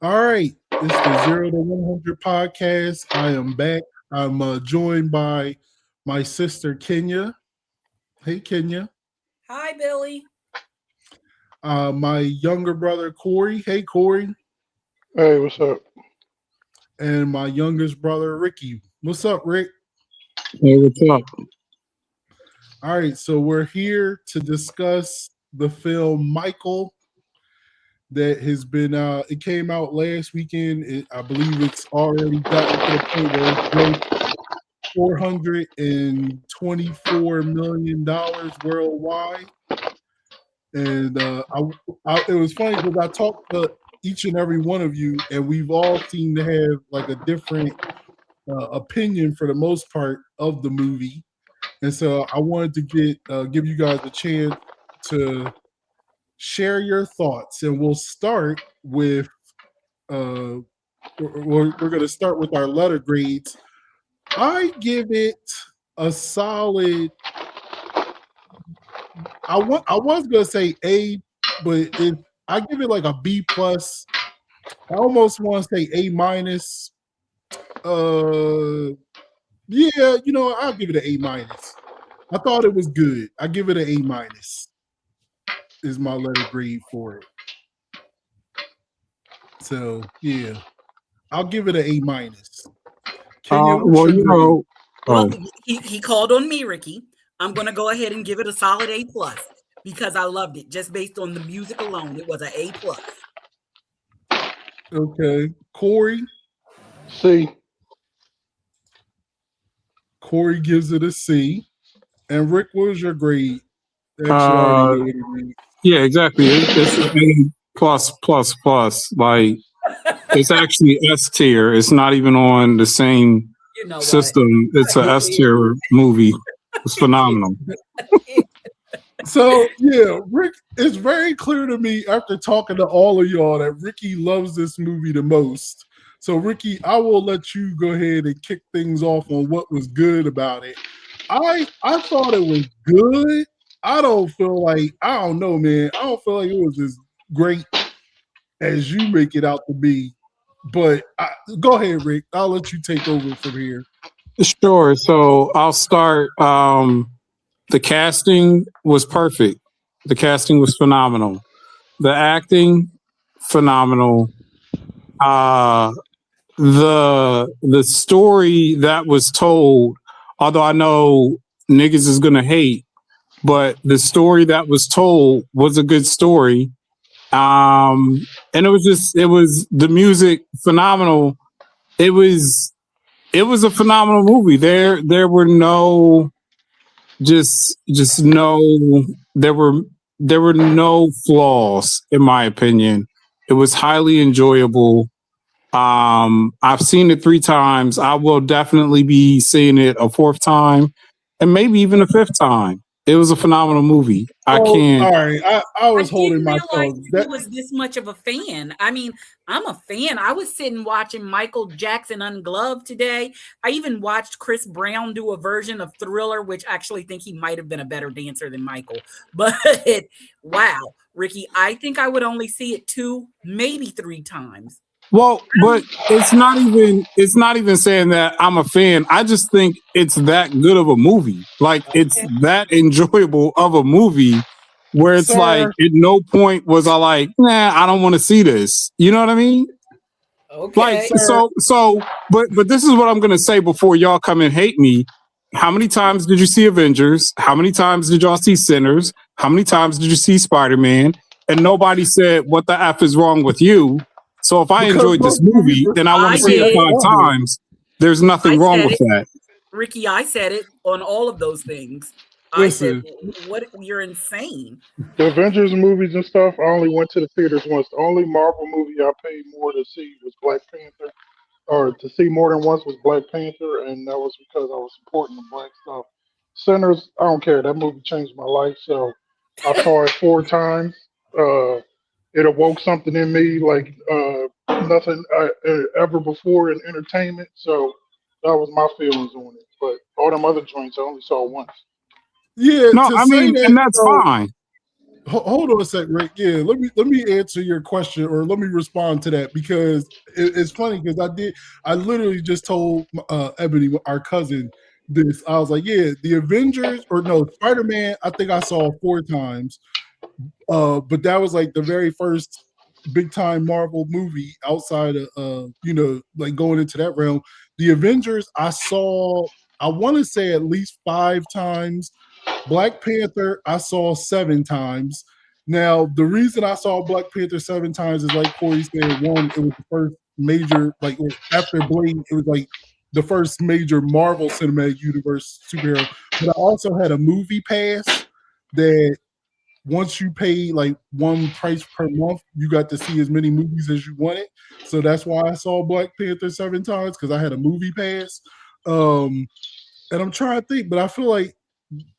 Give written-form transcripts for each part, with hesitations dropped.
All right, it's the 0 to 100 podcast. I am back. I'm joined by my sister Kenya. Hey, Kenya. Hi, Billy. My younger brother Corey. Hey, Corey. Hey, what's up? And my youngest brother Ricky. What's up, Rick? Hey, what's up? All right, so we're here to discuss the film Michael that has been. It came out last weekend. I believe it's already gotten to the point where it's grossed $424 million worldwide. And it was funny because I talked to each and every one of you, and we've all seemed to have like a different opinion for the most part of the movie. And so I wanted to give you guys a chance to share your thoughts, and we'll start with we're going to start with our letter grades. I give it a solid. I was gonna say A, but I give it like a B plus. I almost want to say A minus. Yeah, I'll give it an A minus. I thought it was good. I give it an A minus. Is my letter grade for it. So yeah, I'll give it an A minus. Well, he called on me, Ricky. I'm going to go ahead and give it a solid A plus because I loved it. Just based on the music alone, it was an A plus. Okay, Corey. C. Corey gives it a C. And Rick, what was your grade? Yeah, exactly. It's an A plus plus plus. Like it's actually S tier. It's not even on the same system. It's an S tier movie. It's phenomenal. So yeah, Rick, it's very clear to me after talking to all of y'all that Ricky loves this movie the most. So Ricky, I will let you go ahead and kick things off on what was good about it. I thought it was good. I don't know, man. I don't feel like it was as great as you make it out to be. But go ahead, Rick. I'll let you take over from here. Sure. So I'll start. The casting was perfect. The casting was phenomenal. The acting, phenomenal. The story that was told, although I know niggas is gonna hate, but the story that was told was a good story. And it was the music phenomenal. It was a phenomenal movie. There were no there were no flaws in my opinion. It was highly enjoyable. I've seen it 3 times. I will definitely be seeing it a 4th time and maybe even a 5th time. It was a phenomenal movie. I can't. All right, I was holding my tongue. He was this much of a fan. I mean, I'm a fan. I was sitting watching Michael Jackson Ungloved today. I even watched Chris Brown do a version of Thriller, which I actually think he might have been a better dancer than Michael. But wow, Ricky, I think I would only see it 2, maybe 3 times. Well, but it's not even saying that I'm a fan. I just think it's that good of a movie. Like it's that enjoyable of a movie where it's like at no point was I like, nah, I don't want to see this. You know what I mean? Okay. Like but this is what I'm gonna say before y'all come and hate me. How many times did you see Avengers? How many times did y'all see Sinners? How many times did you see Spider-Man? And nobody said, what the F is wrong with you? So if I enjoyed this movie and I want to see it 5 times, there's nothing wrong with that. Ricky, I said it on all of those things. Listen. I said, what? You're insane. The Avengers movies and stuff, I only went to the theaters once. The only Marvel movie I paid more to see was Black Panther, or to see more than once was Black Panther, and that was because I was supporting the black stuff. Sinners, I don't care. That movie changed my life, so I saw it 4 times. It awoke something in me like nothing ever before in entertainment. So that was my feelings on it. But all them other joints I only saw once. Yeah, no, I mean, and that's fine. Hold on a sec, Rick. Yeah, let me answer your question, or let me respond to that, because it's funny because I literally just told Ebony, our cousin, this. I was like, yeah, the Avengers, or no, Spider-Man, I think I saw 4 times. But that was like the very first big time Marvel movie outside of like going into that realm. The Avengers, I saw, I want to say at least 5 times. Black Panther, I saw 7 times. Now, the reason I saw Black Panther 7 times is, like Corey said, one, it was the first major, like after Blade, it was like the first major Marvel Cinematic Universe superhero. But I also had a movie pass that once you pay like one price per month, you got to see as many movies as you wanted. So that's why I saw Black Panther 7 times, because I had a movie pass. And I'm trying to think, but I feel like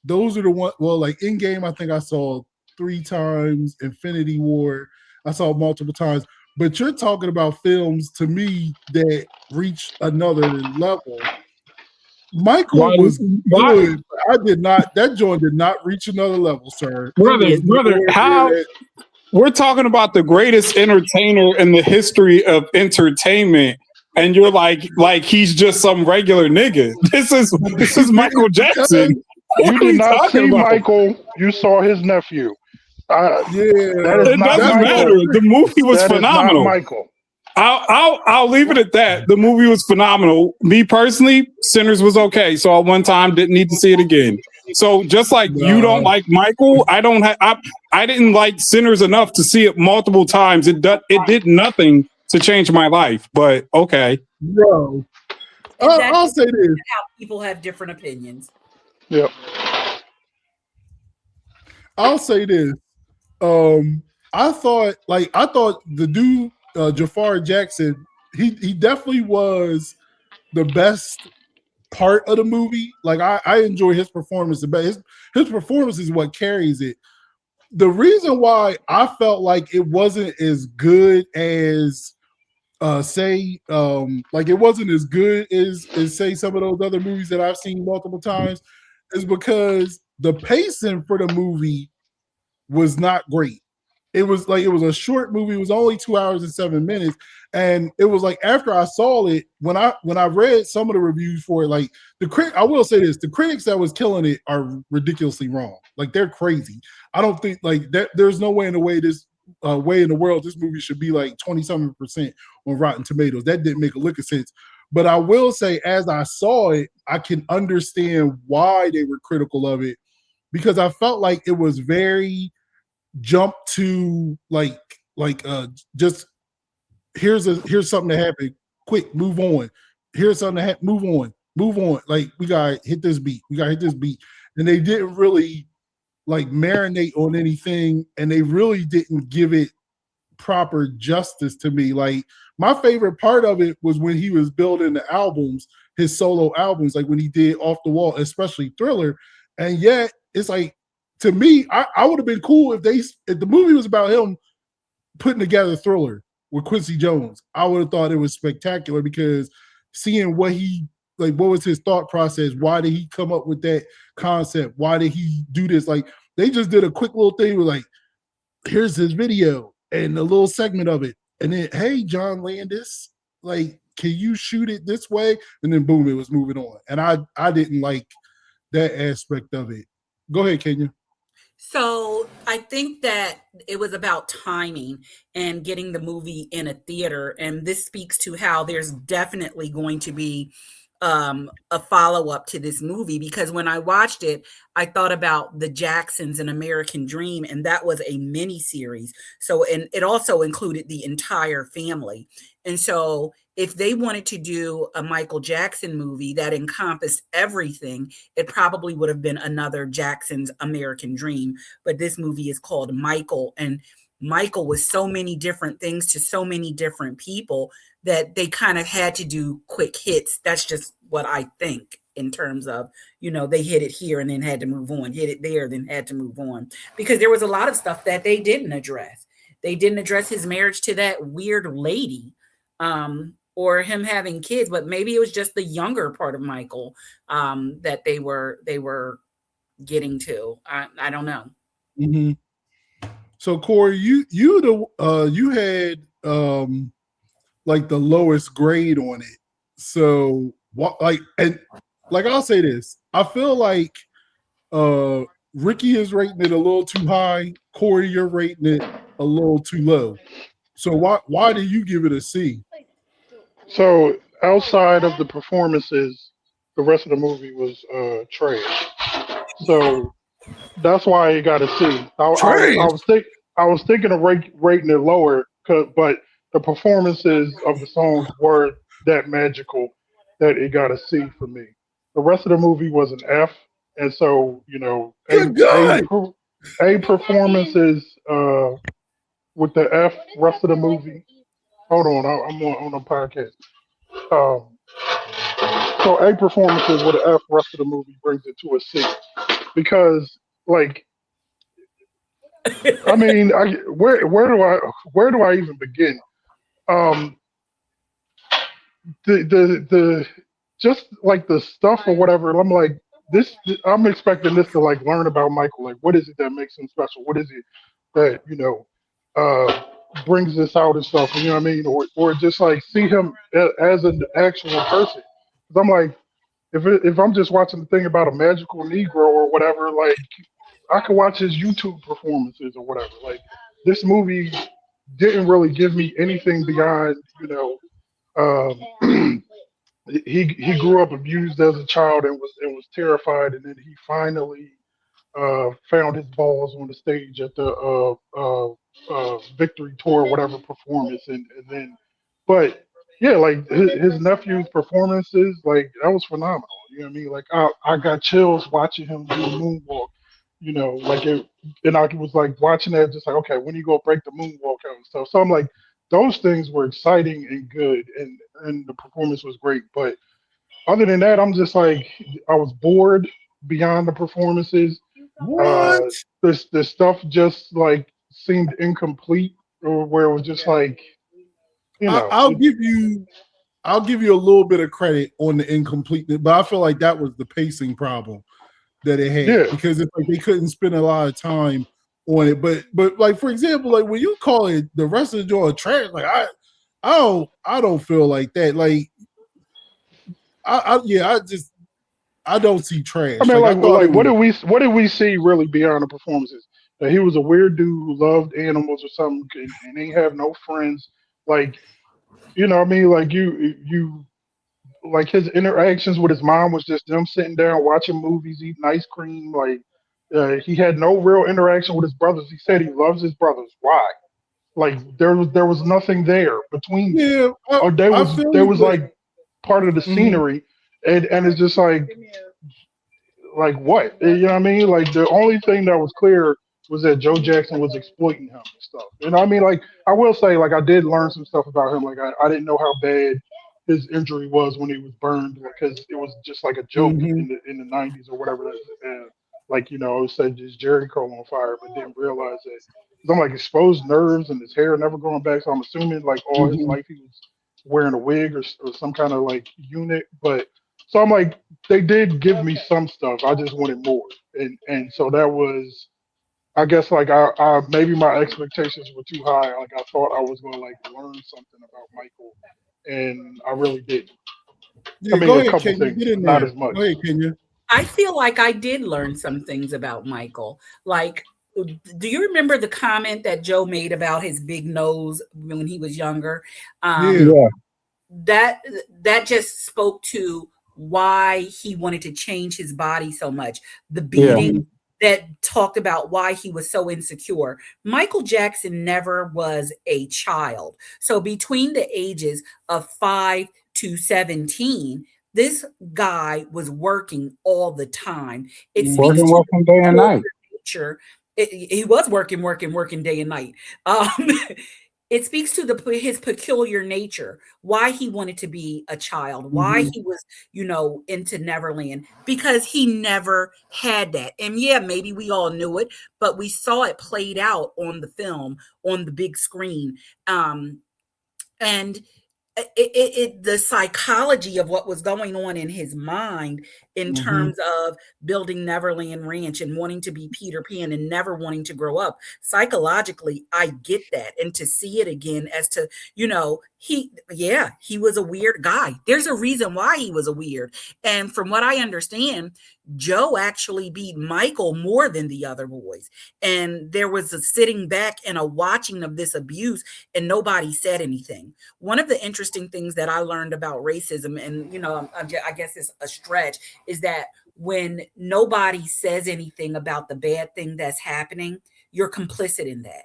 those are the one. Well, like Endgame, I think I saw 3 times. Infinity War, I saw multiple times. But you're talking about films to me that reach another level. Michael Why? was Why, good. I did not. That joint did not reach another level, sir. It brother? was Brother, nowhere near how? that. We're talking about the greatest entertainer in the history of entertainment, and you're like he's just some regular nigga. This is Michael Jackson. You What are did we not talking see about? Michael. You saw his nephew. That is Yeah, It not doesn't that's matter. Michael. The movie was That is not phenomenal. Michael. I'll leave it at that. The movie was phenomenal. Me personally, Sinners was okay. So at one time didn't need to see it again. So just like you don't nah. like Michael, I didn't like Sinners enough to see it multiple times. It did nothing to change my life. But okay. Bro. And that's I'll say this. how people have different opinions. Yep. I'll say this. Um, I thought the dude Jafar Jackson, he definitely was the best part of the movie. Like I enjoy his performance the best. His performance is what carries it. The reason why I felt like it wasn't as good as like it wasn't as good as say some of those other movies that I've seen multiple times is because the pacing for the movie was not great. It was like it was a short movie. It was only 2 hours and 7 minutes, and it was like after I saw it, when I read some of the reviews for it, like I will say this: the critics that was killing it are ridiculously wrong. Like they're crazy. I don't think like that. There's no way in the way in the world this movie should be like 27% on Rotten Tomatoes. That didn't make a lick of sense. But I will say, as I saw it, I can understand why they were critical of it, because I felt like it was very jump to just here's something that happened, quick, move on, here's something that move on, like we gotta hit this beat, and they didn't really like marinate on anything, and they really didn't give it proper justice to me. Like my favorite part of it was when he was building the albums, his solo albums, like when he did Off the Wall, especially Thriller. And yet it's like, to me, I would have been cool if the movie was about him putting together Thriller with Quincy Jones. I would have thought it was spectacular, because seeing what was his thought process? Why did he come up with that concept? Why did he do this? Like they just did a quick little thing with like, here's his video and a little segment of it. And then, hey, John Landis, like, can you shoot it this way? And then boom, it was moving on. And I didn't like that aspect of it. Go ahead, Kenya. So I think that it was about timing and getting the movie in a theater. And this speaks to how there's definitely going to be a follow up to this movie, because when I watched it, I thought about the Jacksons and American Dream, and that was a mini series. So, and it also included the entire family. And so, if they wanted to do a Michael Jackson movie that encompassed everything, it probably would have been another Jackson's American Dream. But this movie is called Michael, and Michael was so many different things to so many different people that they kind of had to do quick hits. That's just what I think in terms of, they hit it here and then had to move on, hit it there, then had to move on. Because there was a lot of stuff that they didn't address. They didn't address his marriage to that weird lady, or him having kids, but maybe it was just the younger part of Michael that they were getting to. I don't know. Mm-hmm. So Corey, you had like the lowest grade on it. So what like I'll say this. I feel like uh Ricky is rating it a little too high. Corey, you're rating it a little too low. So why do you give it a C? So outside of the performances, the rest of the movie was trash. So that's why it got a C. Trash. I was thinking of rating it lower, but the performances of the songs were that magical that it got a C for me. The rest of the movie was an F, and so Good God. A performances with the F. Rest of the movie. Hold on, I'm on a podcast. Um, so A performances with an F. Rest of the movie brings it to a C because like I mean, where do I even begin? Um, the just like the stuff or whatever. I'm like this. I'm expecting this to like learn about Michael. Like, what is it that makes him special? What is it that brings this out and stuff? You know what I mean? Or just like see him as an actual person. Because I'm like, if I'm just watching the thing about a magical Negro or whatever, like I could watch his YouTube performances or whatever. Like this movie didn't really give me anything beyond, he grew up abused as a child and was terrified, and then he finally found his balls on the stage at the victory tour, whatever performance, and then, but yeah, like his nephew's performances, like that was phenomenal. You know what I mean? Like I got chills watching him do the moonwalk. Like it, and I was like watching that, just like okay, when you go break the moonwalk out and stuff. So I'm like, those things were exciting and good, and the performance was great, but other than that, I'm just like I was bored beyond the performances. What? Uh, this stuff just like seemed incomplete, or where it was just like I'll it, give you a little bit of credit on the incompleteness, but I feel like that was the pacing problem that it had yeah. because it's like they couldn't spend a lot of time on it. But like for example, like when you call it the rest of the joint trash, like I don't feel like that. Like I don't see I trash. mean, Like I thought it like was what did we see really beyond the performances? That he was a weird dude who loved animals or something, and ain't have no friends. Like what I mean, like you like his interactions with his mom was just them sitting down watching movies, eating ice cream. Like he had no real interaction with his brothers. He said he loves his brothers. Why? Like there was nothing there between them, yeah. or I feel there you, was like part of the but mhm. scenery, and it's just like what? You know what I mean? Like the only thing that was clear was that Joe Jackson was exploiting him and stuff. You know what I mean? Like I will say, like I did learn some stuff about him. Like I didn't know how bad his injury was when he was burned because it was just like a joke Mhm. in the '90s or whatever. Like it said just Jerry curl on fire, but didn't realize that. 'Cause I'm like exposed nerves and his hair never growing back, so I'm assuming like all his Mhm. life he was wearing a wig or some kind of like unit. But so I'm like, they did give me some stuff. I just wanted more, and so that was, I guess, like I maybe my expectations were too high. Like I thought I was gonna like learn something about Michael, and I really didn't. I Yeah, mean, go a ahead, couple Kenya. things, Get in not there. as much. Go ahead, Kenya. I feel like I did learn some things about Michael. Like, do you remember the comment that Joe made about his big nose when he was younger? Um, Yeah. Yeah. that that just spoke to why he wanted to change his body so much. The Yeah. beating that talked about why he was so insecure. Michael Jackson never was a child. So between the ages of 5 to 17, this guy was working all the time. It speaks to Working day and the night. nature. He was working day and night. Um, it speaks to his peculiar nature, why he wanted to be a child, why Mhm. he was, into Neverland, because he never had that. And yeah, maybe we all knew it, but we saw it played out on the film, on the big screen. And the psychology of what was going on in his mind in terms of building Neverland Ranch and wanting to be Peter Pan and never wanting to grow up. Psychologically, I get that. And to see it again as to, he was a weird guy. There's a reason why he was a weird. And from what I understand, Joe actually beat Michael more than the other boys. And there was a sitting back and a watching of this abuse, and nobody said anything. One of the interesting things that I learned about racism, and I guess it's a stretch, is that when nobody says anything about the bad thing that's happening, you're complicit in that.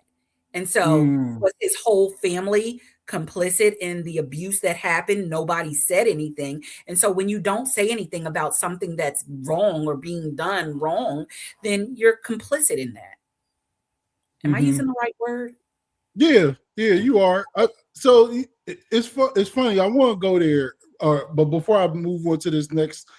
And so was his whole family complicit in the abuse that happened? Nobody said anything. And so when you don't say anything about something that's wrong or being done wrong, then you're complicit in that. Am I using the right word? Yeah, you are. So it's funny. I want to go there, but before I move on to this next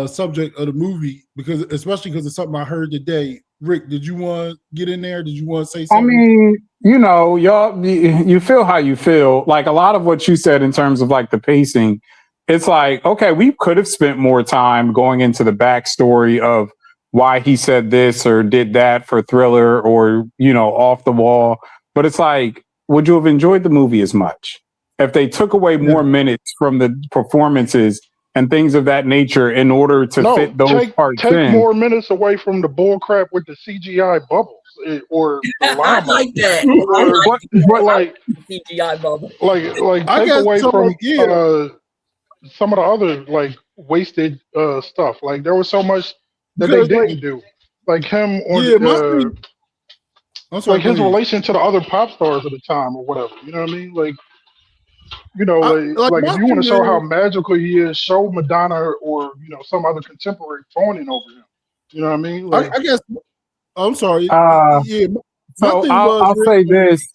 subject of the movie, especially because it's something I heard today. Rick, did you want to get in there? Did you want to say something? I mean, y'all, you feel how you feel. Like a lot of what you said in terms of like the pacing, it's like, okay, we could have spent more time going into the backstory of why he said this or did that for Thriller or, Off the Wall. But it's like, would you have enjoyed the movie as much if they took away more minutes from the performances and things of that nature in order to fit those parts in? Take more minutes away from the bull crap with the CGI bubbles or the llama. I like that. Like CGI bubble. Like take away from some of the other like wasted stuff. Like there was so much that they didn't do. Like him on like his relation to the other pop stars at the time or whatever. You know what I mean? Like if you want to show how magical he is, show Madonna or some other contemporary fawning over him. You know what I mean? Like, I guess. I'm sorry. So I'll say this.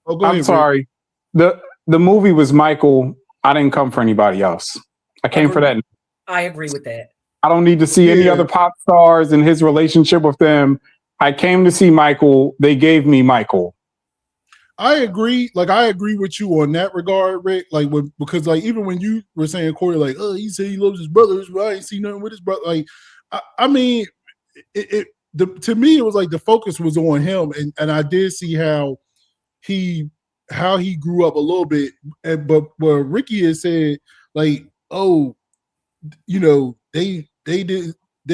Oh, go ahead, I'm sorry. The movie was Michael. I didn't come for anybody else. I came for that. I agree with that. I don't need to see any other pop stars and his relationship with them. I came to see Michael. They gave me Michael. I agree. Like I agree with you on that regard, Rick. Like because like even when you were saying Corey, like, oh, he said he loves his brothers, but I ain't see nothing with his brother. Like, I mean, to me it was like the focus was on him, and I did see how he grew up a little bit. But what Ricky has said, like, oh, they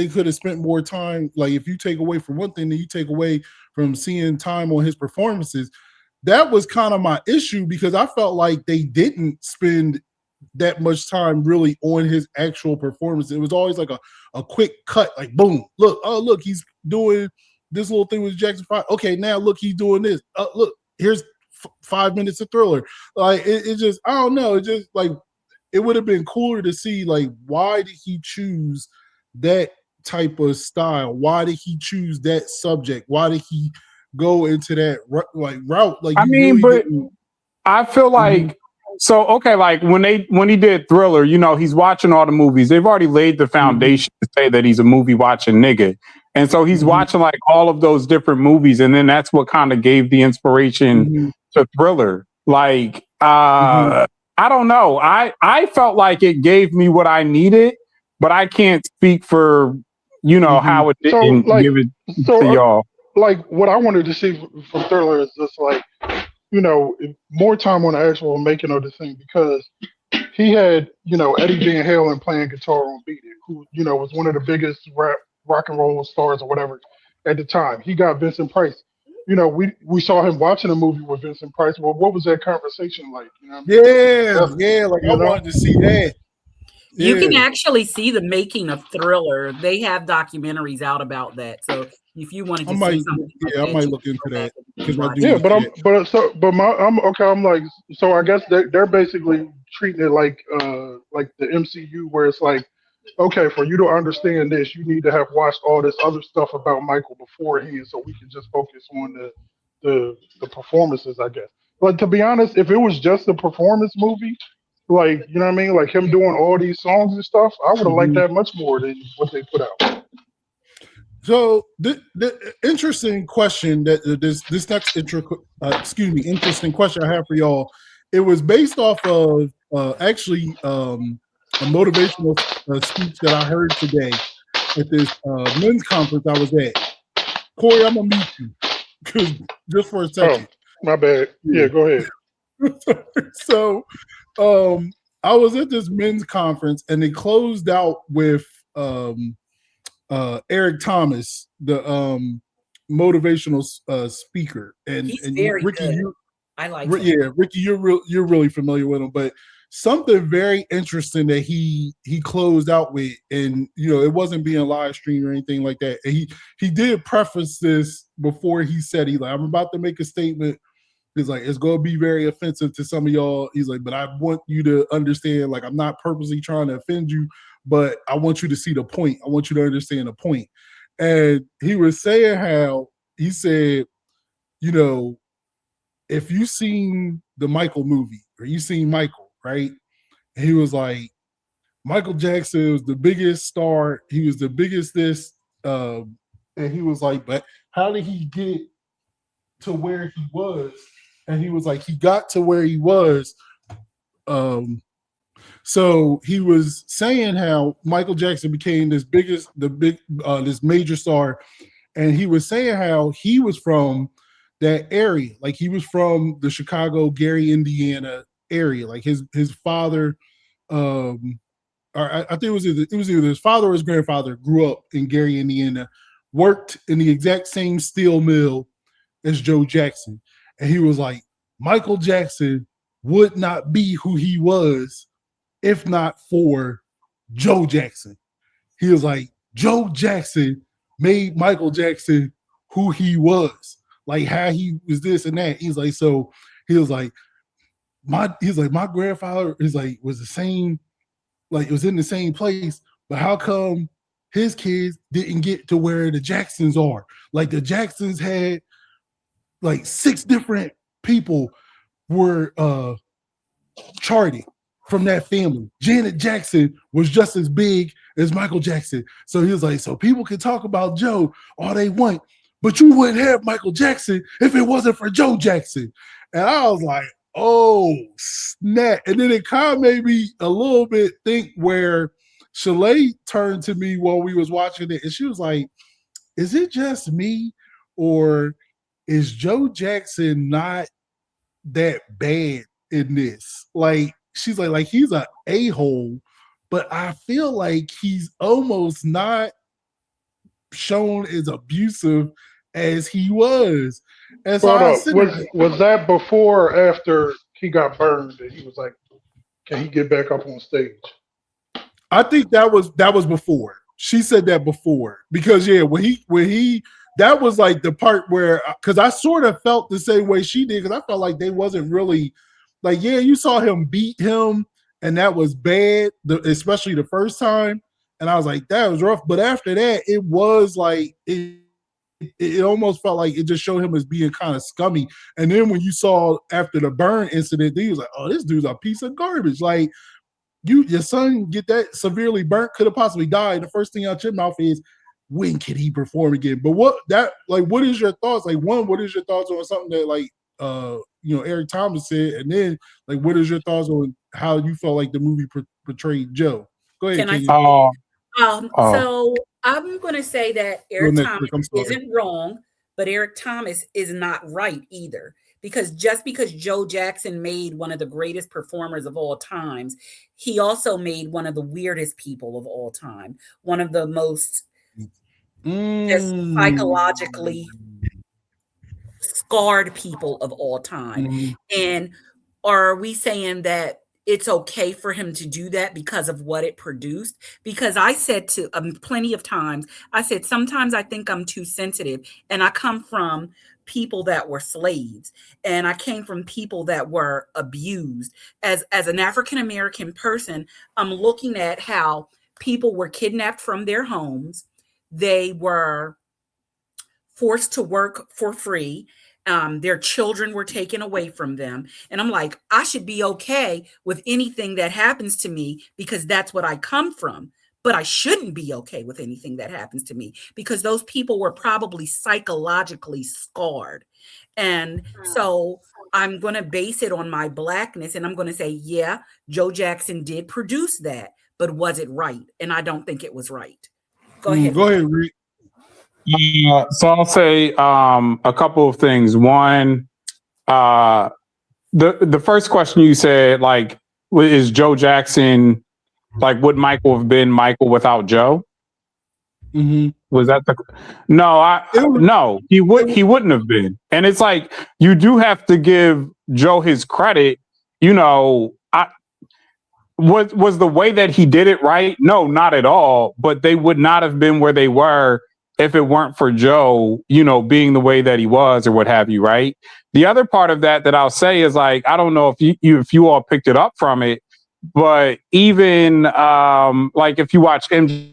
could have spent more time. Like if you take away from one thing, then you take away from seeing time on his performances. That was kind of my issue because I felt like they didn't spend that much time really on his actual performance. It was always like a quick cut, like boom, look, he's doing this little thing with Jackson 5. Okay, now look, he's doing this. Look, here's 5 minutes of Thriller. Like it just, I don't know. It just like it would have been cooler to see like why did he choose that type of style? Why did he choose that subject? Why did he go into that like route? Like I mean, but I feel like so okay, like when he did Thriller, he's watching all the movies. They've already laid the foundation to say that he's a movie watching nigga. And so he's watching like all of those different movies, and then that's what kind of gave the inspiration to Thriller. Like I don't know. I felt like it gave me what I needed, but I can't speak for how it didn't give it to y'all. Like what I wanted to see from Thriller is just like, more time on the actual making of the thing because he had, Eddie Van Halen playing guitar on Beat It, who, was one of the biggest rock and roll stars or whatever at the time. He got Vincent Price. We saw him watching a movie with Vincent Price. Well, what was that conversation like? Like I wanted to see that. You can actually see the making of Thriller. They have documentaries out about that. So if you wanted to see something, I might look into that. I'm like, so I guess they're basically treating it like the MCU, where it's like, okay, for you to understand this, you need to have watched all this other stuff about Michael beforehand, so we can just focus on the performances, I guess. But to be honest, if it was just a performance movie, like, you know what I mean? Like him doing all these songs and stuff, I would have liked that much more than what they put out. So the interesting question that this next interesting question I have for y'all, it was based off of actually a motivational speech that I heard today at this men's conference I was at. Corey, I'm gonna mute you because just for a Oh, second. my bad. Yeah. Yeah, go ahead. So I was at this men's conference and they closed out with Eric Thomas, the motivational speaker, He's and very Ricky, good. you I like him. yeah, Ricky, you're really familiar with him, but something very interesting that he closed out with, and it wasn't being live streamed or anything like that. And he did preface this before he said I'm about to make a statement. He's like, it's going to be very offensive to some of y'all. He's like, but I want you to understand, like, I'm not purposely trying to offend you, but I want you to see the point. I want you to understand the point. And he was saying how he said, if you seen the Michael movie or you seen Michael, right? And he was like, Michael Jackson was the biggest star. He was the biggest this. And he was like, but how did he get to where he was? And he was like, he got to where he was. So he was saying how Michael Jackson became this major star, and he was saying how he was from that area, like he was from the Chicago, Gary, Indiana area. Like his father, or I think it was either his father or his grandfather grew up in Gary, Indiana, worked in the exact same steel mill as Joe Jackson. And he was like, Michael Jackson would not be who he was if not for Joe Jackson. He was like, Joe Jackson made Michael Jackson who he was, like how he was this and that. He's like, so he was like, my grandfather was the same, like it was in the same place, but how come his kids didn't get to where the Jacksons are? Like the Jacksons had like 6 different people were charted from that family. Janet Jackson was just as big as Michael Jackson. So he was like, so people can talk about Joe all they want, but you wouldn't have Michael Jackson if it wasn't for Joe Jackson. And I was like, oh, snap. And then it kind of made me a little bit think where Shalay turned to me while we was watching it, and she was like, is it just me, or is Joe Jackson not that bad in this? Like, she's like he's an a-hole, but I feel like he's almost not shown as abusive as he was. And so Hold I up. said, Was that before or after he got burned and he was like, can he get back up on stage? I think that was before. She said that before, because when he that was like the part where, because I sort of felt the same way she did, because I felt like they wasn't really like, you saw him beat him and that was bad, especially the first time, and I was like, that was rough. But after that, it was like it almost felt like it just showed him as being kind of scummy. And then when you saw after the burn incident, he was like, oh, this dude's a piece of garbage. Like, your son get that severely burnt, could have possibly died. The first thing out your mouth is, when can he perform again? But what is your thoughts? Like, one, what is your thoughts on something that like Eric Thomas said, and then like, what is your thoughts on how you felt like the movie portrayed Joe? Go ahead, Can Kenny. So I'm going to say that Eric Thomas isn't wrong, but Eric Thomas is not right either. Because just because Joe Jackson made one of the greatest performers of all times, he also made one of the weirdest people of all time, one of the most just psychologically scarred people of all time. And are we saying that it's okay for him to do that because of what it produced? Because I said to plenty of times, I said, sometimes I think I'm too sensitive, and I come from people that were slaves, and I came from people that were abused. As an African-American person, I'm looking at how people were kidnapped from their homes. They were forced to work for free. Their children were taken away from them. And I'm like, I should be okay with anything that happens to me because that's what I come from. But I shouldn't be okay with anything that happens to me because those people were probably psychologically scarred. And so I'm going to base it on my blackness, and I'm going to say, yeah, Joe Jackson did produce that, but was it right? And I don't think it was right. Go ahead, Go Rick. ahead, Reed. So I'll say a couple of things. One, the first question you said, like, is Joe Jackson, like, would Michael have been Michael without Joe? Mm-hmm. Was that the? No, no, he wouldn't have been. And it's like, you do have to give Joe his credit. You know, was the way that he did it right? No, not at all. But they would not have been where they were if it weren't for Joe, you know, being the way that he was or what have you, right? The other part of that I'll say is, like, I don't know if you all picked it up from it, but even like if you watch MJ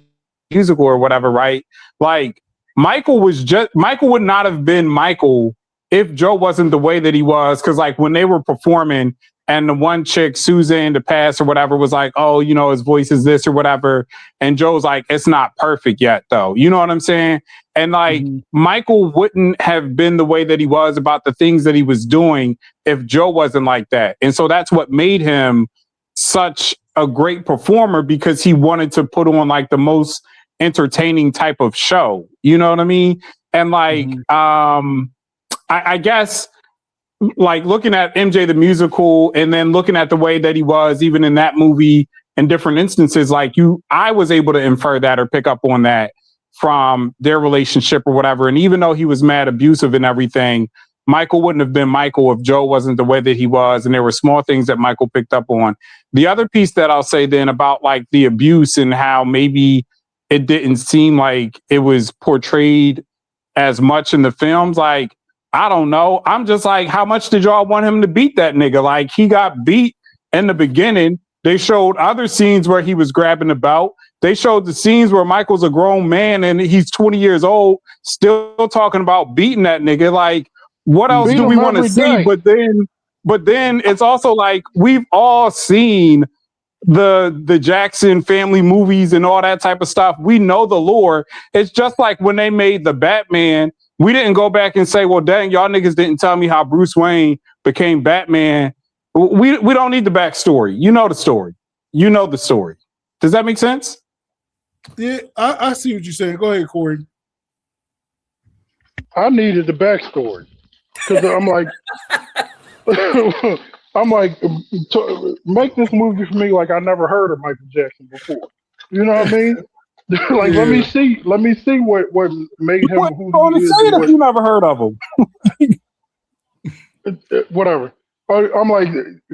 musical or whatever, right? Like, Michael would not have been Michael if Joe wasn't the way that he was. Cause like when they were performing, and the one chick, Susan, the past or whatever, was like, oh, you know, his voice is this or whatever. And Joe's like, it's not perfect yet, though. You know what I'm saying? And like, Michael wouldn't have been the way that he was about the things that he was doing if Joe wasn't like that. And so that's what made him such a great performer, because he wanted to put on like the most entertaining type of show. You know what I mean? And like, I guess, like, looking at MJ the musical and then looking at the way that he was even in that movie in different instances, like, I was able to infer that or pick up on that from their relationship or whatever. And even though he was mad abusive and everything, Michael wouldn't have been Michael if Joe wasn't the way that he was. And there were small things that Michael picked up on. The other piece that I'll say then about like the abuse and how maybe it didn't seem like it was portrayed as much in the films, like, I don't know. I'm just like, how much did y'all want him to beat that nigga? Like, he got beat in the beginning. They showed other scenes where he was grabbing the belt. They showed the scenes where Michael's a grown man and he's 20 years old, still talking about beating that nigga. Like, what else do we want to see? But then it's also like, we've all seen the Jackson family movies and all that type of stuff. We know the lore. It's just like when they made the Batman, we didn't go back and say, well, dang, y'all niggas didn't tell me how Bruce Wayne became Batman. We don't need the backstory. You know the story. You know the story. Does that make sense? Yeah, I see what you're saying. Go ahead, Corey. I needed the backstory because I'm like, make this movie for me like I never heard of Michael Jackson before. You know what I mean? Like, let me see what made him What who you he is. say it if you never heard of him? Whatever. I'm like,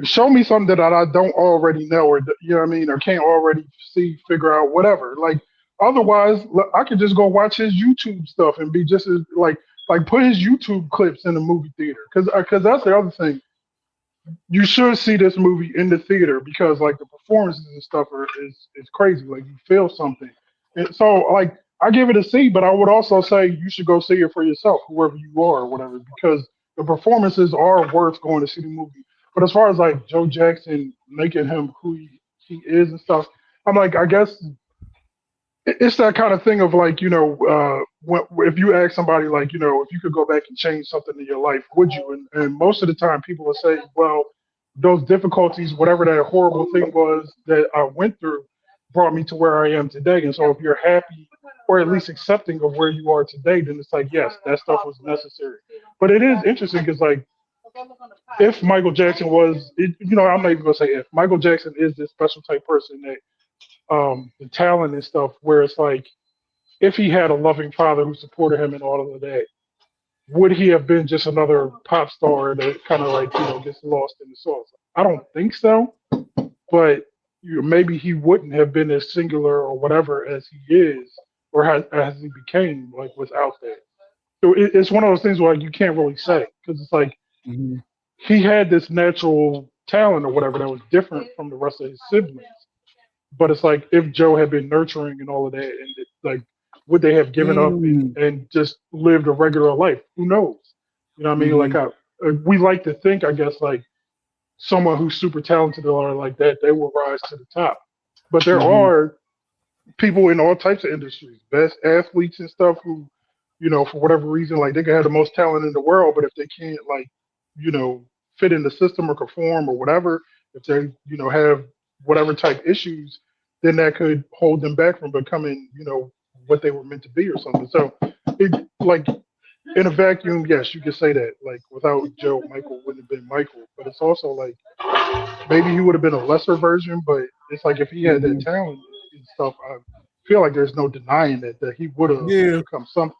show me something that I don't already know, or you know what I mean, or can't already figure out, whatever. Like, otherwise, I could just go watch his YouTube stuff and be just as like put his YouTube clips in the movie theater, because that's the other thing. You should see this movie in the theater because like the performances and stuff is crazy. Like, you feel something. And so like, I give it a C, but I would also say you should go see it for yourself, whoever you are or whatever, because the performances are worth going to see the movie. But as far as like Joe Jackson making him who he is and stuff, I'm like, I guess it's that kind of thing of like, if you ask somebody like, if you could go back and change something in your life, would you? And most of the time people will say, well, those difficulties, whatever that horrible thing was that I went through, brought me to where I am today. And so if you're happy or at least accepting of where you are today, then it's like, yes, that stuff was necessary. But it is interesting because like, if Michael Jackson I'm not even gonna say if Michael Jackson is this special type person that the talent and stuff, where it's like, if he had a loving father who supported him and all of that, would he have been just another pop star that kind of like, gets lost in the sauce? I don't think so, but maybe he wouldn't have been as singular or whatever as he is, or as he became, like, without that. So it's one of those things where like, you can't really say, because it's like he had this natural talent or whatever that was different from the rest of his siblings. But it's like, if Joe had been nurturing and all of that, and like, would they have given up and just lived a regular life? Who knows? You know what I mean? Like, we like to think, I guess, like someone who's super talented or like that, they will rise to the top. But there are people in all types of industries, best athletes and stuff, who, for whatever reason, like, they can have the most talent in the world, but if they can't, like, fit in the system or conform or whatever, if they have whatever type issues, then that could hold them back from becoming what they were meant to be or something. So, like in a vacuum, yes, you could say that. Like without Joe, Michael wouldn't have been Michael. But it's also like maybe he would have been a lesser version. But it's like if he had that Mhm. talent and stuff, I feel like there's no denying that he would have Yeah, become something.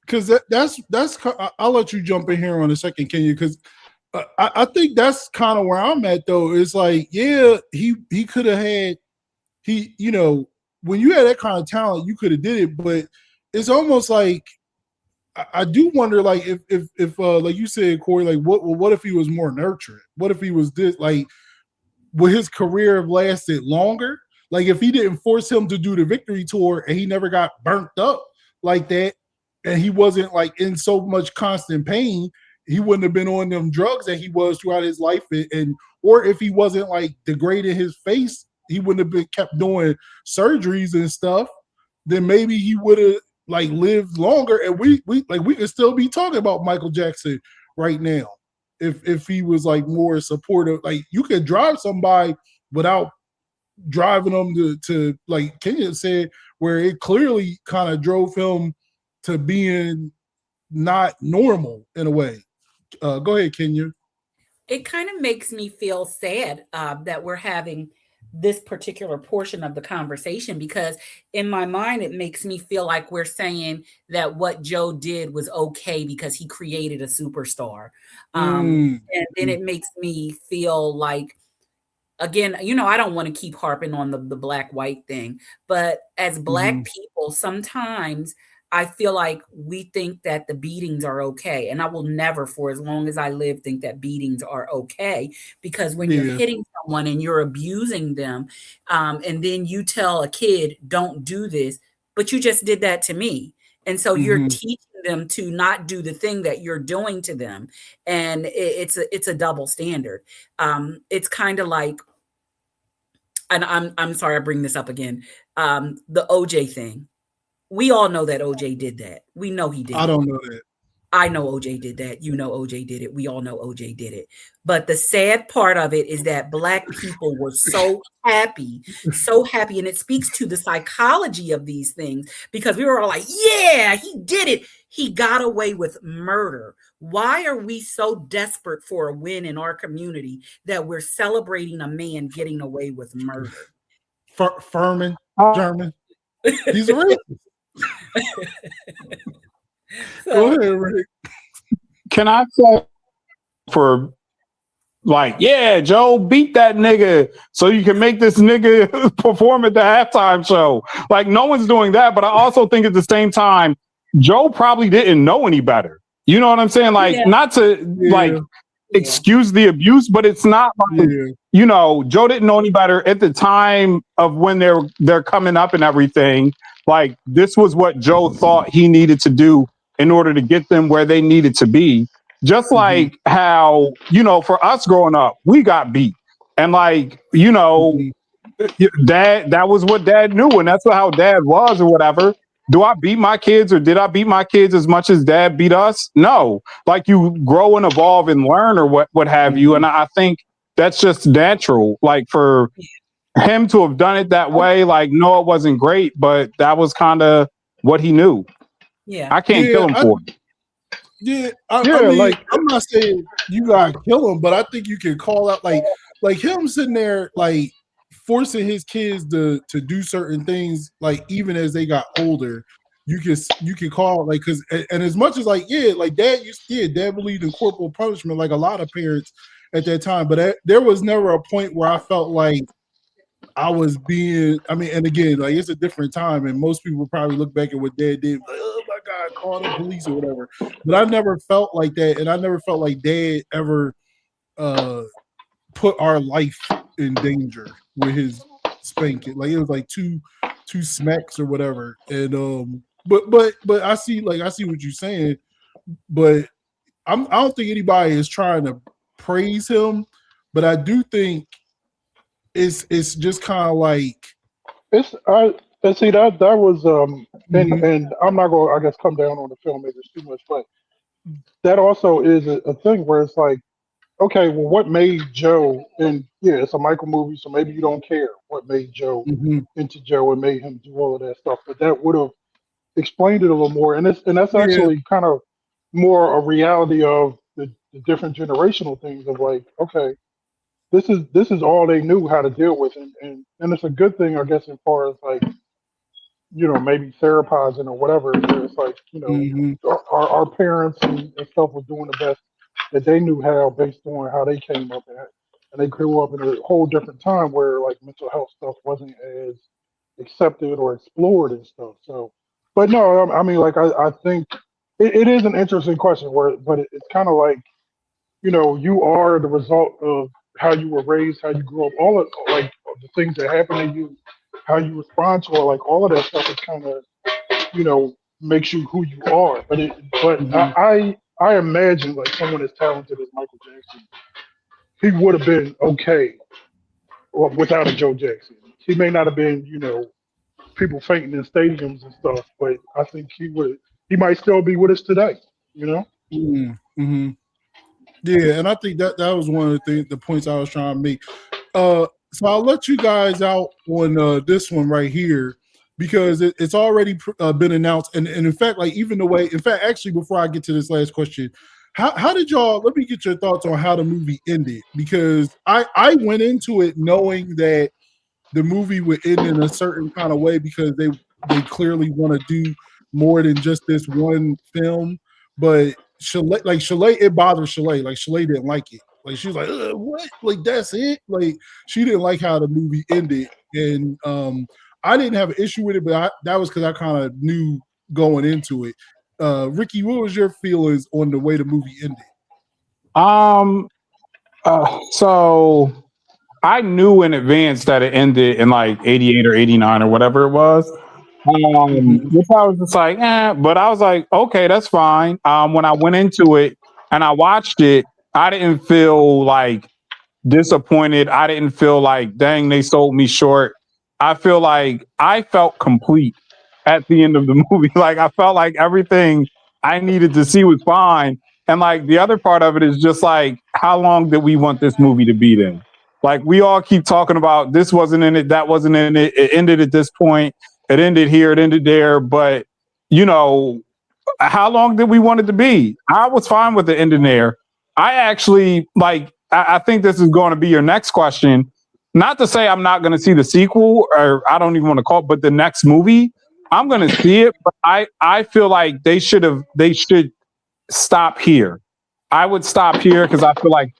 because I'll let you jump in here on a second, Kenya, because I think that's kind of where I'm at though. It's like, yeah, he could have had when you had that kind of talent, you could have did it, but it's almost like I do wonder, like if like you said, Corey, like what if he was more nurtured? What if he was this like would his career have lasted longer? Like if he didn't force him to do the victory tour and he never got burnt up like that, and he wasn't like in so much constant pain, he wouldn't have been on them drugs that he was throughout his life, and or if he wasn't like degrading his face, he wouldn't have been kept doing surgeries and stuff. Then maybe he would have like lived longer, and we could still be talking about Michael Jackson right now if he was like more supportive. Like you could drive somebody without driving them to like Kenya said, where it clearly kind of drove him to being not normal in a way. Go ahead, Kenya. It kind of makes me feel sad that we're having this particular portion of the conversation, because in my mind it makes me feel like we're saying that what Joe did was okay because he created a superstar, and then it makes me feel like, again, I don't want to keep harping on the black white thing, but as black people, sometimes I feel like we think that the beatings are okay. And I will never, for as long as I live, think that beatings are okay. Because when you're hitting someone and you're abusing them, and then you tell a kid, don't do this, but you just did that to me. And so you're teaching them to not do the thing that you're doing to them. And it's a double standard. It's kind of like, and I'm sorry I bring this up again, the OJ thing. We all know that OJ did that. We know he did I it. don't know that. I know OJ did that. You know OJ did it. We all know OJ did it. But the sad part of it is that black people were so happy, and it speaks to the psychology of these things, because we were all like, yeah, he did it. He got away with murder. Why are we so desperate for a win in our community that we're celebrating a man getting away with murder? Furman, German. He's a racist. Go ahead, Rick. Can I say for like, yeah, Joe, beat that nigga so you can make this nigga perform at the halftime show? Like, no one's doing that. But I also think at the same time, Joe probably didn't know any better. You know what I'm saying? Like, not to like excuse the abuse, but it's not like, Joe didn't know any better at the time of when they're coming up and everything. Like, this was what Joe thought he needed to do in order to get them where they needed to be. Just like how, for us growing up, we got beat. And like, dad, that was what dad knew. And that's how dad was or whatever. Do I beat my kids, or did I beat my kids as much as dad beat us? No. Like, you grow and evolve and learn or what have you. And I think that's just natural. Like, for him to have done it that way, like, no, it wasn't great, but that was kind of what he knew. Yeah. I can't kill him for it. Yeah, I mean, like, I'm not saying you gotta kill him, but I think you can call out like him sitting there like forcing his kids to do certain things, like even as they got older. You can call like, because and as much as like dad believed in corporal punishment like a lot of parents at that time, but there was never a point where I felt like I was being, I mean, and again, like, it's a different time, and most people probably look back at what dad did, like, oh my God, call the police or whatever. But I never felt like that, and I never felt like dad ever put our life in danger with his spanking. Like, it was like two smacks or whatever. And but I see what you're saying, but I don't think anybody is trying to praise him, but I do think it's just kind of like and see that was and I'm not going to, I guess, come down on the filmmakers too much, but that also is a thing where it's like okay, well, what made Joe? And yeah, it's a Michael movie, so maybe you don't care what made Joe Mhm. into Joe and made him do all of that stuff. But that would have explained it a little more, and that's Yeah. actually kind of more a reality of the different generational things of like, okay, this is all they knew how to deal with, and it's a good thing, I guess, as far as like maybe therapizing or whatever. It's like Mhm. our parents and stuff was doing the best that they knew how based on how they came up at, and they grew up in a whole different time where like mental health stuff wasn't as accepted or explored and stuff. So, but no, I mean, like I think it is an interesting question where, but it's kind of like you are the result of how you were raised, how you grew up, all of like the things that happen to you, how you respond to it, like all of that stuff is kind of makes you who you are. But Mhm. I imagine like someone as talented as Michael Jackson, he would have been okay without a Joe Jackson. He may not have been people fainting in stadiums and stuff, but I think he might still be with us today. You know? Mhm. Mhm. Yeah, and I think that was one of the points I was trying to make. So I'll let you guys out on this one right here because it's already been announced, and in fact, like even the way, in fact, actually, before I get to this last question, how did y'all? Let me get your thoughts on how the movie ended because I went into it knowing that the movie would end in a certain kind of way because they clearly want to do more than just this one film. But Chalet, it bothered Chalet. Like Chalet didn't like it. Like she was like, "What? Like that's it?" Like she didn't like how the movie ended, and I didn't have an issue with it, but that was because I kind of knew going into it. Ricky, what was your feelings on the way the movie ended? Um. So I knew in advance that it ended in like 88 or 89 or whatever it was. Mm-hmm. Which I was just like, but I was like, okay, that's fine. When I went into it and I watched it, I didn't feel like disappointed. I didn't feel like, dang, they sold me short. I feel like I felt complete at the end of the movie. Like I felt like everything I needed to see was fine. And like the other part of it is just like, how long did we want this movie to be then? Like we all keep talking about this wasn't in it, that wasn't in it. It ended at this point. It ended here. It ended there. But you know, how long did we want it to be? I was fine with the ending there. I actually like. I think this is going to be your next question. Not to say I'm not going to see the sequel, or I don't even want to call it, but the next movie, I'm going to see it. But I feel like they should stop here. I would stop here because I feel like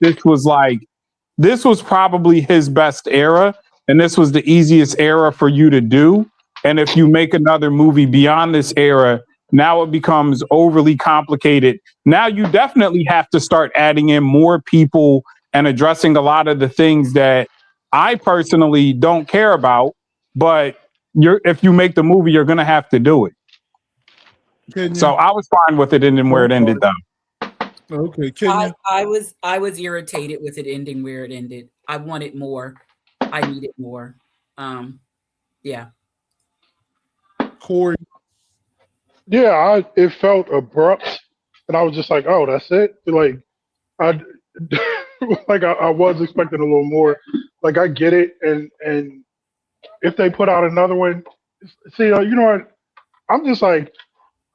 this was probably his best era, and this was the easiest era for you to do. And if you make another movie beyond this era, now it becomes overly complicated. Now you definitely have to start adding in more people and addressing a lot of the things that I personally don't care about. But if you make the movie, you're going to have to do it. So Kenya. I was fine with it ending Oh, where I'm it ended, sorry. though. Okay, I Kenya. I was I was irritated with it ending where it ended. I wanted more. I needed more. Um, yeah. Corey. Yeah, it felt abrupt, and I was just like, oh, that's it. Like I like I was expecting a little more. Like I get it, and if they put out another one, see, you know what? I'm just like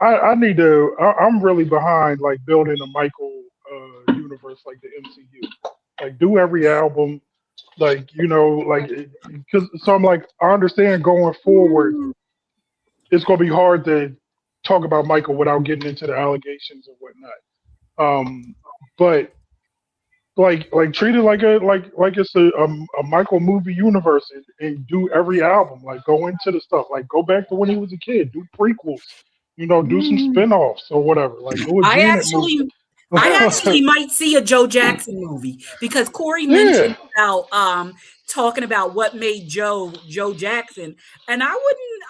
I need to. I'm really behind like building a Michael universe like the MCU. Like do every album, like like because so I'm like I understand going forward, it's gonna be hard to talk about Michael without getting into the allegations and whatnot. Um, but like treat it like like it's a Michael movie universe and do every album. Like go into the stuff. Like go back to when he was a kid. Do prequels. Do some spin-offs or whatever. Like do a I Janet movie. actually I actually might see a Joe Jackson movie because Corey Yeah. mentioned about talking about what made Joe Jackson, and I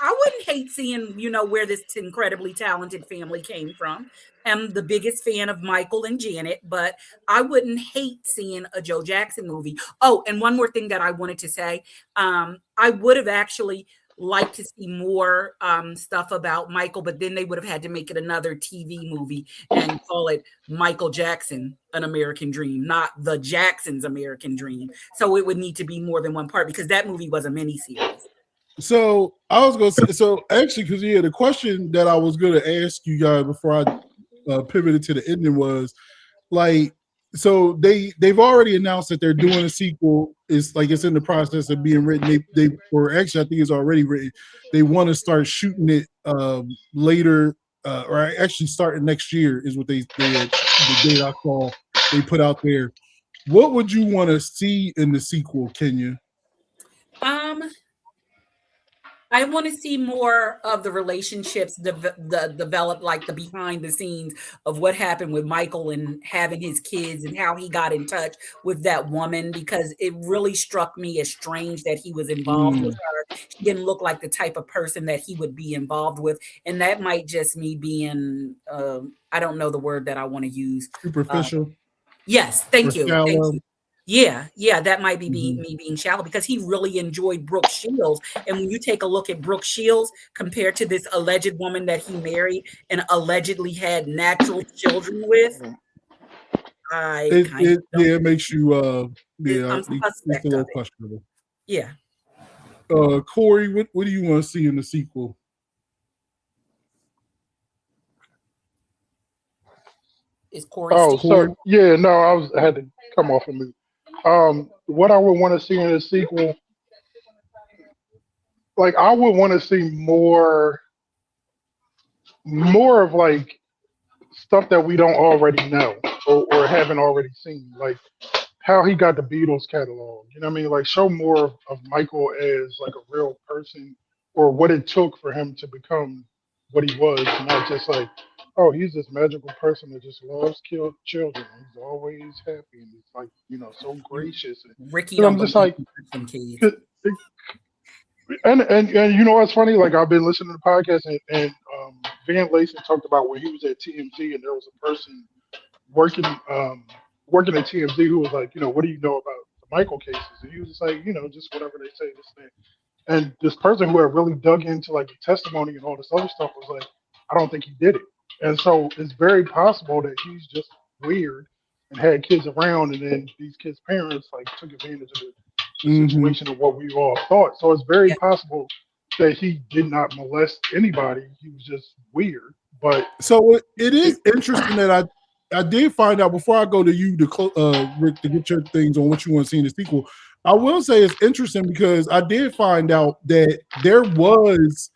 wouldn't hate seeing where this incredibly talented family came from. I'm the biggest fan of Michael and Janet, but I wouldn't hate seeing a Joe Jackson movie. Oh, and one more thing that I wanted to say, I would have actually like to see more stuff about Michael, but then they would have had to make it another TV movie and call it Michael Jackson, An American Dream, not The Jackson's American Dream. So it would need to be more than one part because that movie was a miniseries. So I was going to say, so actually, because the question that I was going to ask you guys before I pivoted to the ending was like, so they've already announced that they're doing a sequel. It's like it's in the process of being written. They or actually I think it's already written. They want to start shooting it later, or actually starting next year is what the date I saw they put out there. What would you want to see in the sequel, Kenya? I want to see more of the relationships develop, like the behind the scenes of what happened with Michael and having his kids and how he got in touch with that woman, because it really struck me as strange that he was involved with her. He didn't look like the type of person that he would be involved with. And that might just me being, I don't know the word that I want to use. Superficial. Yes. Thank you. Shallow. Thank you. Yeah, that might be me being shallow because he really enjoyed Brooke Shields. And when you take a look at Brooke Shields compared to this alleged woman that he married and allegedly had natural children with, it makes you I'm it's suspect a little of it. questionable. Yeah. Corey, what do you want to see in the sequel? Is Corey Oh, still? so yeah, no, I had to come off of mute. What I would want to see in the sequel, like I would want to see more of like stuff that we don't already know or haven't already seen, like how he got the Beatles catalog. You know what I mean? Like show more of Michael as like a real person or what it took for him to become what he was, not just like, oh, he's this magical person that just loves children. He's always happy and he's like, so gracious. Ricky And don't I'm just believe like, in some kids. and you know what's funny? Like I've been listening to the podcast and Van Layson talked about when he was at TMZ and there was a person working working at TMZ who was like, what do you know about the Michael cases? And he was just like, just whatever they say, this thing. And this person who had really dug into like the testimony and all this other stuff was like, I don't think he did it. And so it's very possible that he's just weird and had kids around, and then these kids' parents like took advantage of the situation of what we all thought. So it's very possible that he did not molest anybody. He was just weird. But so it is interesting that I did find out before I go to you, Rick, to get your things on what you want to see in the sequel. I will say it's interesting because I did find out that there was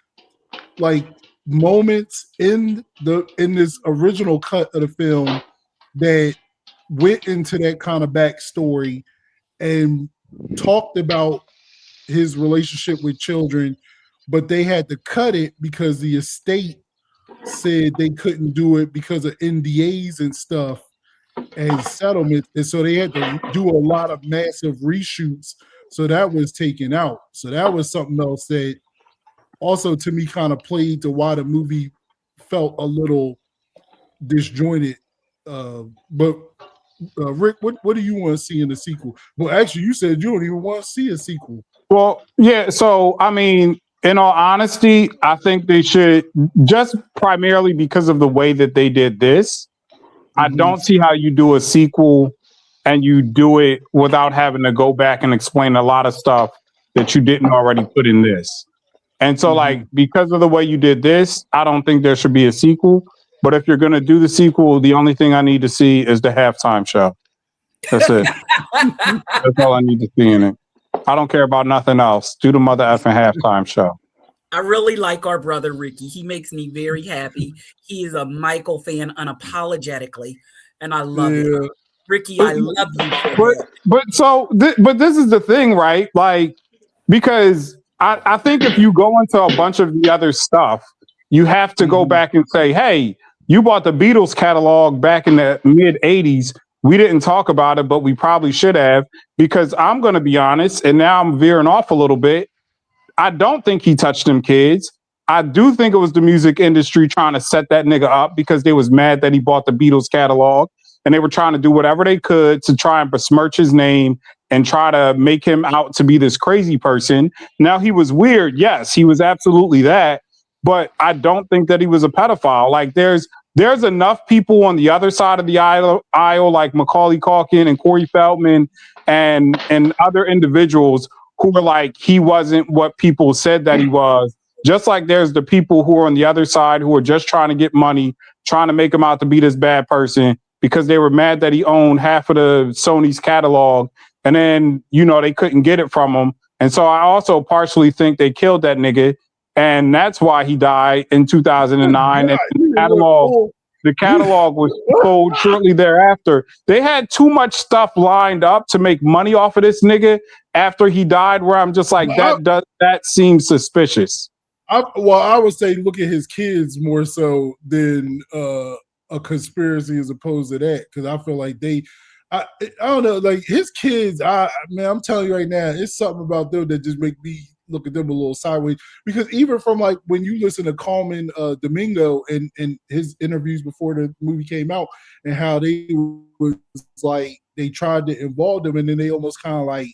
like moments in this original cut of the film that went into that kind of backstory and talked about his relationship with children, but they had to cut it because the estate said they couldn't do it because of NDAs and stuff and settlements, and so they had to do a lot of massive reshoots. So that was taken out. So that was something else that also to me kind of played to why the movie felt a little disjointed. But Rick, what do you want to see in the sequel? Well, actually, you said you don't even want to see a sequel. Well, yeah. So, I mean, in all honesty, I think they should, just primarily because of the way that they did this. I don't see how you do a sequel and you do it without having to go back and explain a lot of stuff that you didn't already put in this. And so, like, because of the way you did this, I don't think there should be a sequel. But if you're going to do the sequel, the only thing I need to see is the halftime show. That's it. That's all I need to see in it. I don't care about nothing else. Do the mother effing halftime show. I really like our brother Ricky. He makes me very happy. He is a Michael fan unapologetically, and I love it. Ricky, I love you for that. But this is the thing, right? Like, because I think if you go into a bunch of the other stuff, you have to go back and say, hey, you bought the Beatles catalog back in the mid 80s. We didn't talk about it, but we probably should have, because I'm going to be honest, and now I'm veering off a little bit. I don't think he touched them kids. I do think it was the music industry trying to set that nigga up because they was mad that he bought the Beatles catalog, and they were trying to do whatever they could to try and besmirch his name and try to make him out to be this crazy person. Now, he was weird. Yes, he was absolutely that. But I don't think that he was a pedophile. Like there's enough people on the other side of the aisle like Macaulay Culkin and Corey Feldman and other individuals who were like, he wasn't what people said that he was. Just like there's the people who are on the other side who are just trying to get money, trying to make him out to be this bad person because they were mad that he owned half of the Sony's catalog, and then, they couldn't get it from him. And so I also partially think they killed that nigga, and that's why he died in 2009. And the catalog was sold shortly thereafter. They had too much stuff lined up to make money off of this nigga after he died, where I'm just like, that seems suspicious. I would say look at his kids more so than a conspiracy as opposed to that, because I feel like I don't know, like his kids. I'm telling you right now, it's something about them that just make me look at them a little sideways. Because even from like when you listen to Coleman Domingo and his interviews before the movie came out, and how they was like they tried to involve them, and then they almost kind of like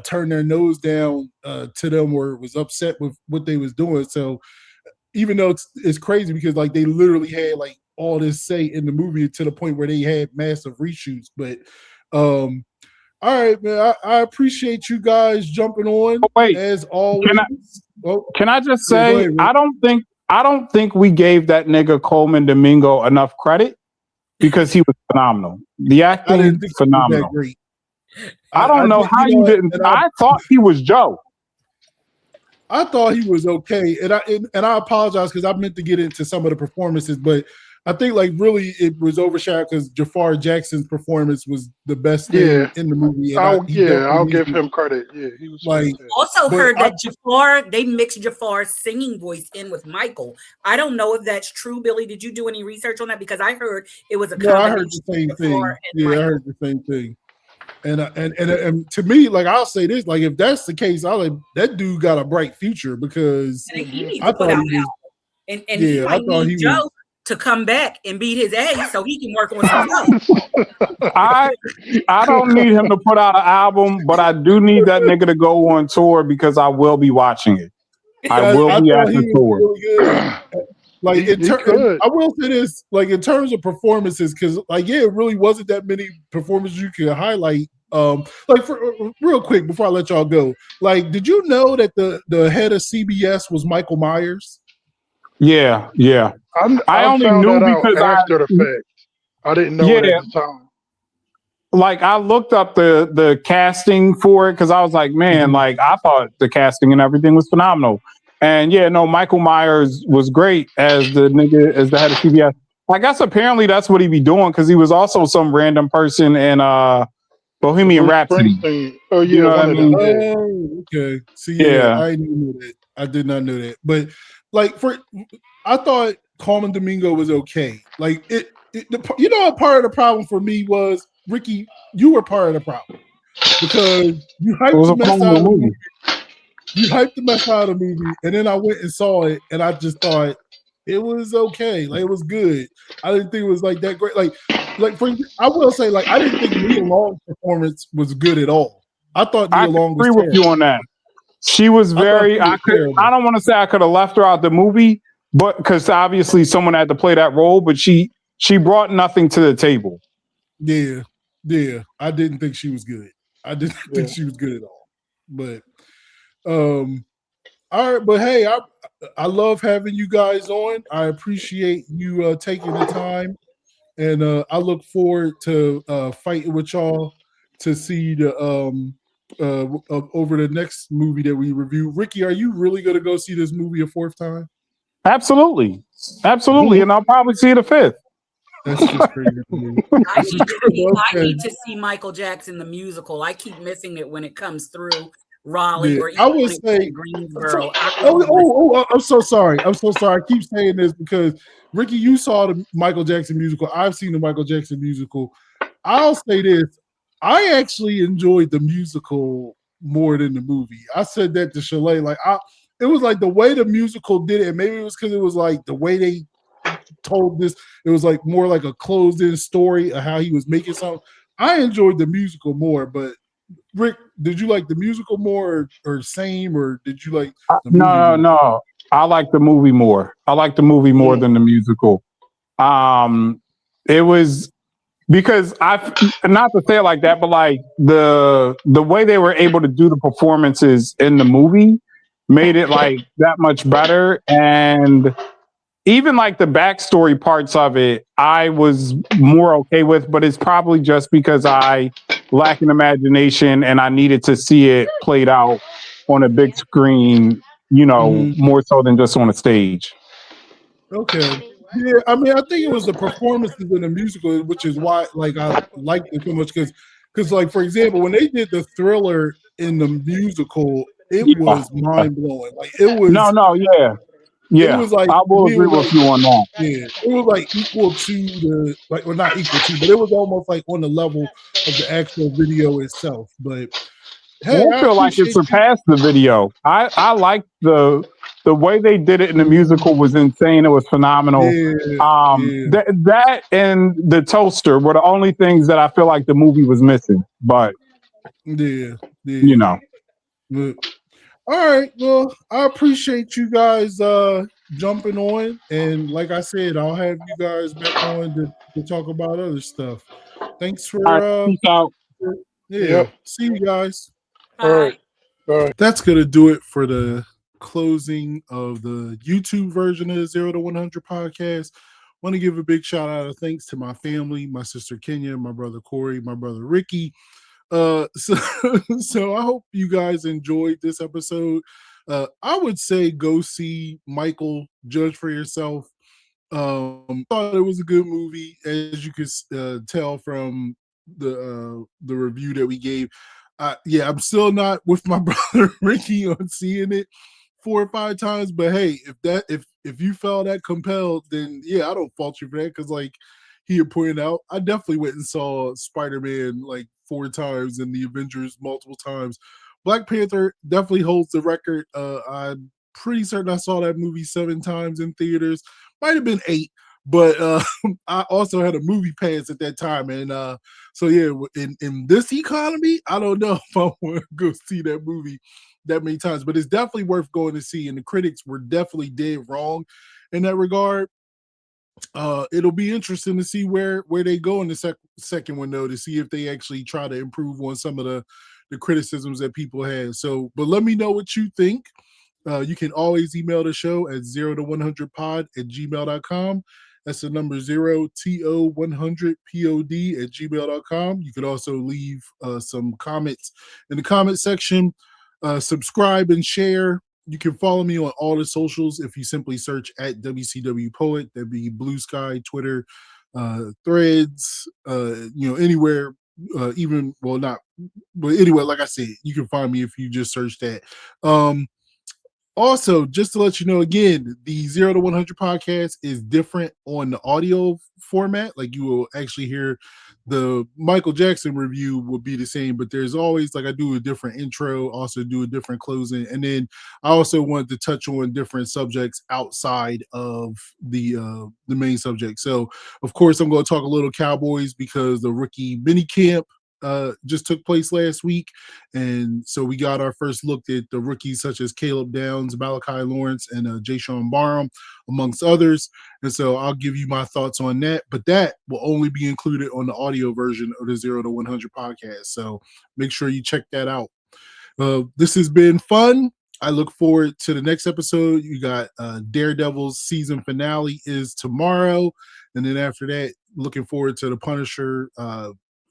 turned their nose down to them, or was upset with what they was doing. So even though it's crazy because like they literally had like all this say in the movie to the point where they had massive reshoots. But all right, man, I appreciate you guys jumping on. Wait, as always. Can I just say, ahead, I don't think we gave that nigga Coleman Domingo enough credit because he was phenomenal. The acting, phenomenal. Great. I don't know how you didn't. I thought he was Joe. I thought he was okay, and I apologize because I meant to get into some of the performances, but I think like really it was overshadowed because Jafar Jackson's performance was the best thing in the movie. I'll give him credit. Yeah, he was like. Also heard that Jafar, they mixed Jafar's singing voice in with Michael. I don't know if that's true, Billy. Did you do any research on that? Because I heard it was a combination. I heard the same thing. Yeah, Michael. I heard the same thing. And to me, like I'll say this, like if that's the case, I like that dude got a bright future because I thought he was, and he might need Joe to come back and beat his ass so he can work on some stuff. I don't need him to put out an album, but I do need that nigga to go on tour because I will be watching it. I will be at the tour. Really like I will say this, like in terms of performances, because like it really wasn't that many performances you could highlight. Like real quick before I let y'all go, like did you know that the head of CBS was Michael Myers? Yeah. I only knew because after the fact. I didn't know it at the time. Like I looked up the casting for it because I was like, man, like I thought the casting and everything was phenomenal. And Michael Myers was great as the head of CBS. I guess apparently that's what he be doing because he was also some random person in Bohemian Rhapsody. Oh yeah, you know what I mean? Oh, okay. See, I didn't know that. I did not know that. But like I thought Coleman Domingo was okay. Like part of the problem for me was Ricky. You were part of the problem because you hyped the mess out of the movie. You hyped the mess out of the movie, and then I went and saw it, and I just thought it was okay. Like it was good. I didn't think it was like that great. Like I will say, like I didn't think Nia Long's performance was good at all. I thought Nia Long was terrible. I agree with you on that. She was very. I don't want to say I could have left her out the movie, but because obviously someone had to play that role, but she brought nothing to the table. Yeah. I didn't think she was good. I didn't think she was good at all. But all right, but hey, I love having you guys on. I appreciate you taking the time, and I look forward to fighting with y'all to see the over the next movie that we review. Ricky, are you really going to go see this movie a fourth time? Absolutely, and I'll probably see it a fifth. That's just crazy to me. I need to see Michael Jackson the musical. I keep missing it when it comes through Raleigh or I would say Greensboro. I'm so sorry. I keep saying this because Ricky, you saw the Michael Jackson musical. I've seen the Michael Jackson musical. I'll say this. I actually enjoyed the musical more than the movie. I said that to Chalet. Like it was like the way the musical did it. And maybe it was because it was like the way they told this. It was like more like a closed-in story of how he was making something. I enjoyed the musical more, but Rick, did you like the musical more or same, or did you like the movie No, more? no. I like the movie more. I like the movie more Mm. than the musical. It was because I, not to say it like that, but like the way they were able to do the performances in the movie made it like that much better. And even like the backstory parts of it, I was more okay with, but it's probably just because I lack an imagination and I needed to see it played out on a big screen, Mhm. more so than just on a stage. Okay. Yeah, I mean, I think it was the performances in the musical, which is why, like, I liked it so much because, like, for example, when they did the Thriller in the musical, it Yeah. was mind blowing. Like, No, no, yeah. it Yeah. was like I to will me, it agree was with like, you on that. yeah, it was like equal to the like, well, not equal to, but it was almost like on the level of the actual video itself. But And hey, I I feel like it appreciate you. surpassed the video. I like the way they did it in the musical was insane. It was phenomenal. Yeah, yeah, That and the toaster were the only things that I feel like the movie was missing. But yeah, you yeah. know, But all right. Well, I appreciate you guys jumping on. And like I said, I'll have you guys back on to talk about other stuff. Thanks all for right, peace out. yeah. Yep. See you guys. All right. Bye. Bye. That's gonna do it for the closing of the YouTube version of the 0 to 100 podcast. Want to give a big shout out of thanks to my family, my sister Kenya, my brother Corey, my brother Ricky. So so I hope you guys enjoyed this episode. I would say go see Michael, judge for yourself. Thought it was a good movie, as you could tell from the review that we gave. Yeah, I'm still not with my brother Ricky on seeing it 4 or 5 times, but hey, if you felt that compelled, then yeah, I don't fault you for that because like he had pointed out, I definitely went and saw Spider-Man like 4 times and the Avengers multiple times. Black Panther definitely holds the record. I'm pretty certain I saw that movie 7 times in theaters. Might have been 8, but I also had a movie pass at that time, and so yeah, in this economy, I don't know if I want to go see that movie that many times, but it's definitely worth going to see. And the critics were definitely dead wrong in that regard. It'll be interesting to see where they go in the second window to see if they actually try to improve on some of the criticisms that people had. So, but let me know what you think. You can always email the show at 0 to 100pod@gmail.com. That's the number 0TO100pod@gmail.com. You can also leave some comments in the comment section. Subscribe and share. You can follow me on all the socials if you simply search at WCW Poet. That'd be Blue Sky, Twitter, Threads, anywhere, even, well, not, but anyway, like I said, you can find me if you just search that. Also, just to let you know again, the 0 to 100 podcast is different on the audio format. Like you will actually hear the Michael Jackson review will be the same, but there's always like I do a different intro, also do a different closing, and then I also wanted to touch on different subjects outside of the main subject. So, of course, I'm going to talk a little Cowboys because the rookie mini camp just took place last week. And so we got our first look at the rookies such as Caleb Downs, Malachi Lawrence, and Jayshon Barham, amongst others. And so I'll give you my thoughts on that. But that will only be included on the audio version of the 0 to 100 podcast. So make sure you check that out. This has been fun. I look forward to the next episode. You got Daredevil's season finale is tomorrow. And then after that, looking forward to the Punisher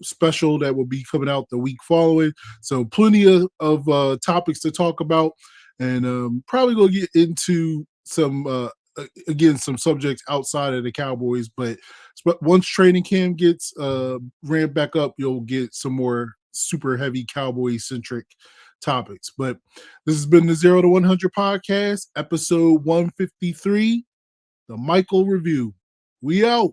special that will be coming out the week following. So plenty of topics to talk about, and probably gonna get into some again some subjects outside of the Cowboys. But once training camp gets ramped back up, you'll get some more super heavy Cowboy centric topics. But this has been the 0 to 100 podcast, episode 153, the Michael Review. We out.